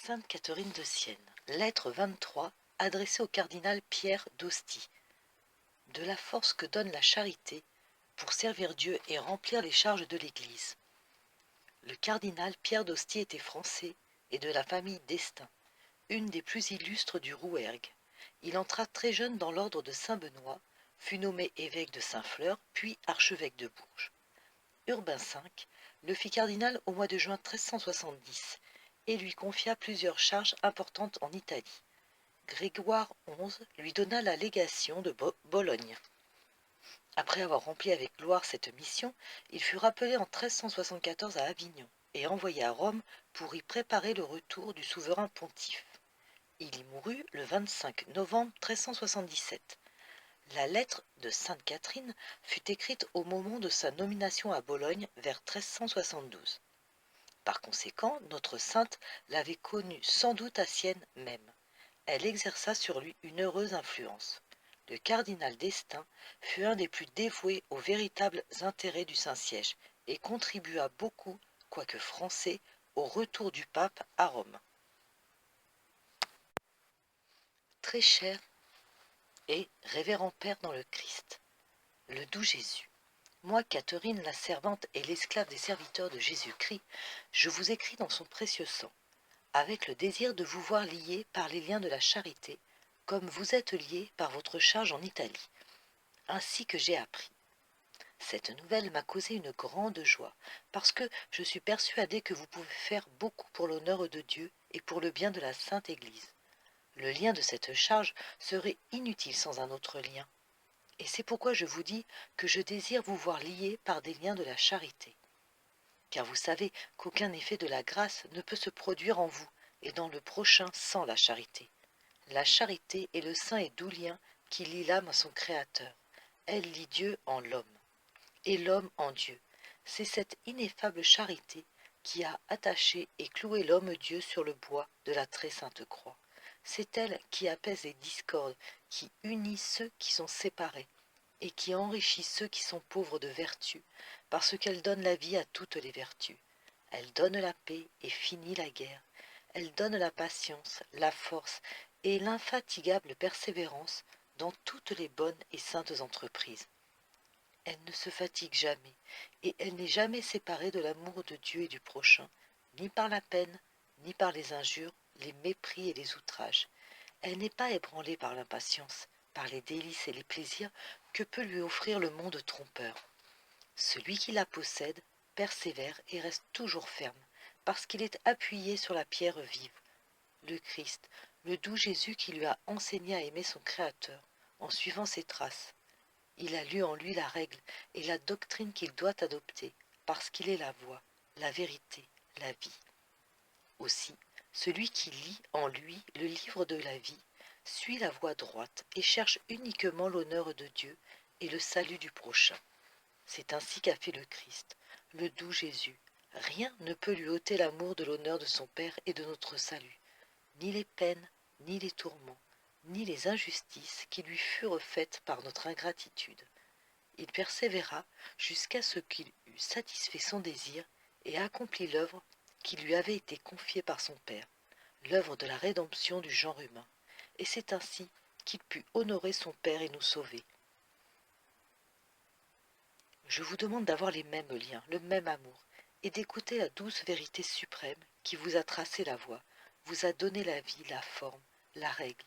Sainte Catherine de Sienne. Lettre 23, adressée au cardinal Pierre d'Osty. De la force que donne la charité pour servir Dieu et remplir les charges de l'Église. Le cardinal Pierre d'Osty était français et de la famille d'Estaing, une des plus illustres du Rouergue. Il entra très jeune dans l'ordre de Saint-Benoît, fut nommé évêque de Saint-Fleur, puis archevêque de Bourges. Urbain V le fit cardinal au mois de juin 1370 et lui confia plusieurs charges importantes en Italie. Grégoire XI lui donna la légation de Bologne. Après avoir rempli avec gloire cette mission, il fut rappelé en 1374 à Avignon et envoyé à Rome pour y préparer le retour du souverain pontife. Il y mourut le 25 novembre 1377. La lettre de Sainte Catherine fut écrite au moment de sa nomination à Bologne vers 1372. Par conséquent, notre sainte l'avait connue sans doute à Sienne même. Elle exerça sur lui une heureuse influence. Le cardinal d'Estaing fut un des plus dévoués aux véritables intérêts du Saint-Siège et contribua beaucoup, quoique français, au retour du pape à Rome. Très cher et révérend Père dans le Christ, le doux Jésus. Moi, Catherine, la servante et l'esclave des serviteurs de Jésus-Christ, je vous écris dans son précieux sang, avec le désir de vous voir liés par les liens de la charité, comme vous êtes liés par votre charge en Italie, ainsi que j'ai appris. Cette nouvelle m'a causé une grande joie, parce que je suis persuadée que vous pouvez faire beaucoup pour l'honneur de Dieu et pour le bien de la Sainte Église. Le lien de cette charge serait inutile sans un autre lien. Et c'est pourquoi je vous dis que je désire vous voir liés par des liens de la charité. Car vous savez qu'aucun effet de la grâce ne peut se produire en vous et dans le prochain sans la charité. La charité est le saint et doux lien qui lie l'âme à son Créateur. Elle lie Dieu en l'homme et l'homme en Dieu. C'est cette ineffable charité qui a attaché et cloué l'homme-dieu sur le bois de la très sainte croix. C'est elle qui apaise les discordes, qui unit ceux qui sont séparés et qui enrichit ceux qui sont pauvres de vertu, parce qu'elle donne la vie à toutes les vertus. Elle donne la paix et finit la guerre. Elle donne la patience, la force et l'infatigable persévérance dans toutes les bonnes et saintes entreprises. Elle ne se fatigue jamais, et elle n'est jamais séparée de l'amour de Dieu et du prochain, ni par la peine, ni par les injures, les mépris et les outrages. Elle n'est pas ébranlée par l'impatience, par les délices et les plaisirs que peut lui offrir le monde trompeur. Celui qui la possède persévère et reste toujours ferme, parce qu'il est appuyé sur la pierre vive, le Christ, le doux Jésus qui lui a enseigné à aimer son Créateur, en suivant ses traces. Il a lu en lui la règle et la doctrine qu'il doit adopter, parce qu'il est la voie, la vérité, la vie. Aussi, celui qui lit en lui le livre de la vie suit la voie droite et cherche uniquement l'honneur de Dieu et le salut du prochain. C'est ainsi qu'a fait le Christ, le doux Jésus. Rien ne peut lui ôter l'amour de l'honneur de son Père et de notre salut, ni les peines, ni les tourments, ni les injustices qui lui furent faites par notre ingratitude. Il persévéra jusqu'à ce qu'il eût satisfait son désir et accompli l'œuvre qui lui avait été confiée par son Père, l'œuvre de la rédemption du genre humain, et c'est ainsi qu'il put honorer son Père et nous sauver. Je vous demande d'avoir les mêmes liens, le même amour, et d'écouter la douce vérité suprême qui vous a tracé la voie, vous a donné la vie, la forme, la règle,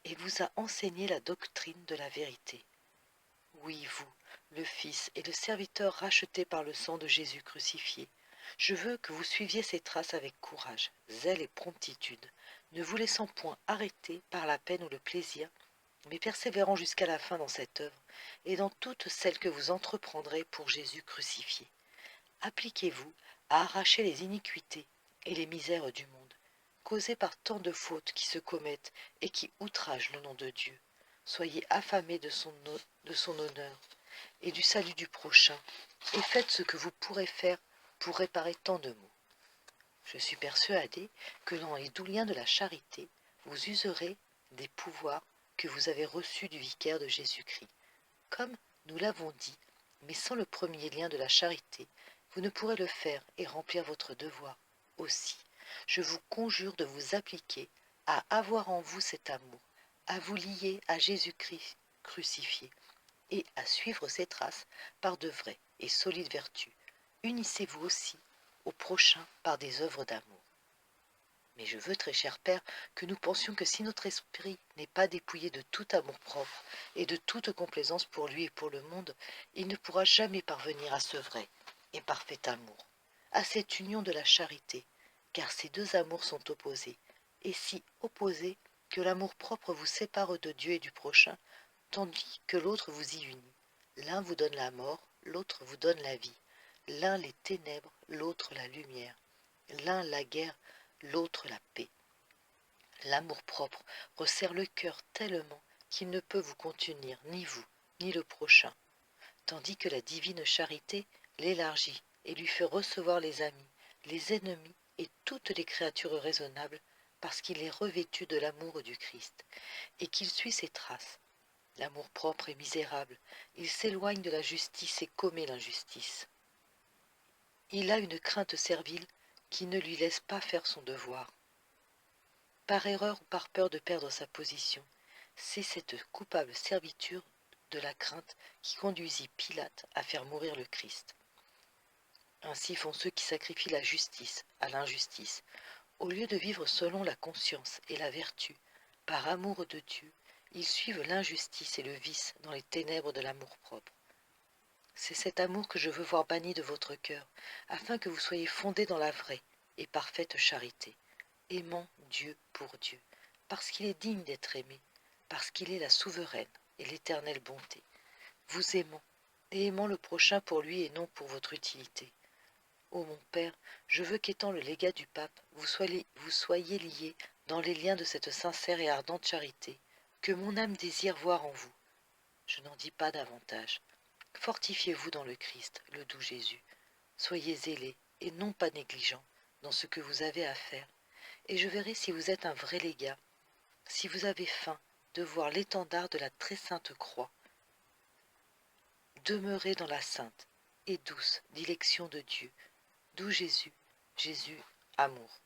et vous a enseigné la doctrine de la vérité. Oui, vous, le Fils et le serviteur racheté par le sang de Jésus crucifié, je veux que vous suiviez ces traces avec courage, zèle et promptitude, ne vous laissant point arrêter par la peine ou le plaisir, mais persévérant jusqu'à la fin dans cette œuvre et dans toutes celles que vous entreprendrez pour Jésus crucifié. Appliquez-vous à arracher les iniquités et les misères du monde, causées par tant de fautes qui se commettent et qui outragent le nom de Dieu. Soyez affamés de son honneur et du salut du prochain, et faites ce que vous pourrez faire pour réparer tant de maux. Je suis persuadé que dans les doux liens de la charité, vous userez des pouvoirs que vous avez reçus du vicaire de Jésus-Christ. Comme nous l'avons dit, mais sans le premier lien de la charité, vous ne pourrez le faire et remplir votre devoir aussi. je vous conjure de vous appliquer à avoir en vous cet amour, à vous lier à Jésus-Christ crucifié et à suivre ses traces par de vraies et solides vertus. Unissez-vous aussi au prochain par des œuvres d'amour. Mais je veux, très cher Père, que nous pensions que si notre esprit n'est pas dépouillé de tout amour-propre et de toute complaisance pour lui et pour le monde, il ne pourra jamais parvenir à ce vrai et parfait amour, à cette union de la charité, car ces deux amours sont opposés, et si opposés que l'amour-propre vous sépare de Dieu et du prochain, tandis que l'autre vous y unit. L'un vous donne la mort, l'autre vous donne la vie. L'un les ténèbres, l'autre la lumière. L'un la guerre, l'autre la paix. L'amour-propre resserre le cœur tellement qu'il ne peut vous contenir, ni vous, ni le prochain, tandis que la divine charité l'élargit et lui fait recevoir les amis, les ennemis et toutes les créatures raisonnables, parce qu'il est revêtu de l'amour du Christ, et qu'il suit ses traces. L'amour-propre est misérable, il s'éloigne de la justice et commet l'injustice. Il a une crainte servile qui ne lui laisse pas faire son devoir. Par erreur ou par peur de perdre sa position, c'est cette coupable servitude de la crainte qui conduisit Pilate à faire mourir le Christ. Ainsi font ceux qui sacrifient la justice à l'injustice. Au lieu de vivre selon la conscience et la vertu, par amour de Dieu, ils suivent l'injustice et le vice dans les ténèbres de l'amour-propre. C'est cet amour que je veux voir banni de votre cœur, afin que vous soyez fondés dans la vraie et parfaite charité, aimant Dieu pour Dieu, parce qu'il est digne d'être aimé, parce qu'il est la souveraine et l'éternelle bonté, vous aimant et aimant le prochain pour lui et non pour votre utilité. Ô mon Père, je veux qu'étant le légat du pape, vous soyez liés dans les liens de cette sincère et ardente charité, que mon âme désire voir en vous. Je n'en dis pas davantage. Fortifiez-vous dans le Christ, le doux Jésus. Soyez zélés et non pas négligents dans ce que vous avez à faire, et je verrai si vous êtes un vrai légat, si vous avez faim de voir l'étendard de la très sainte croix. Demeurez dans la sainte et douce dilection de Dieu, doux Jésus, Jésus, amour.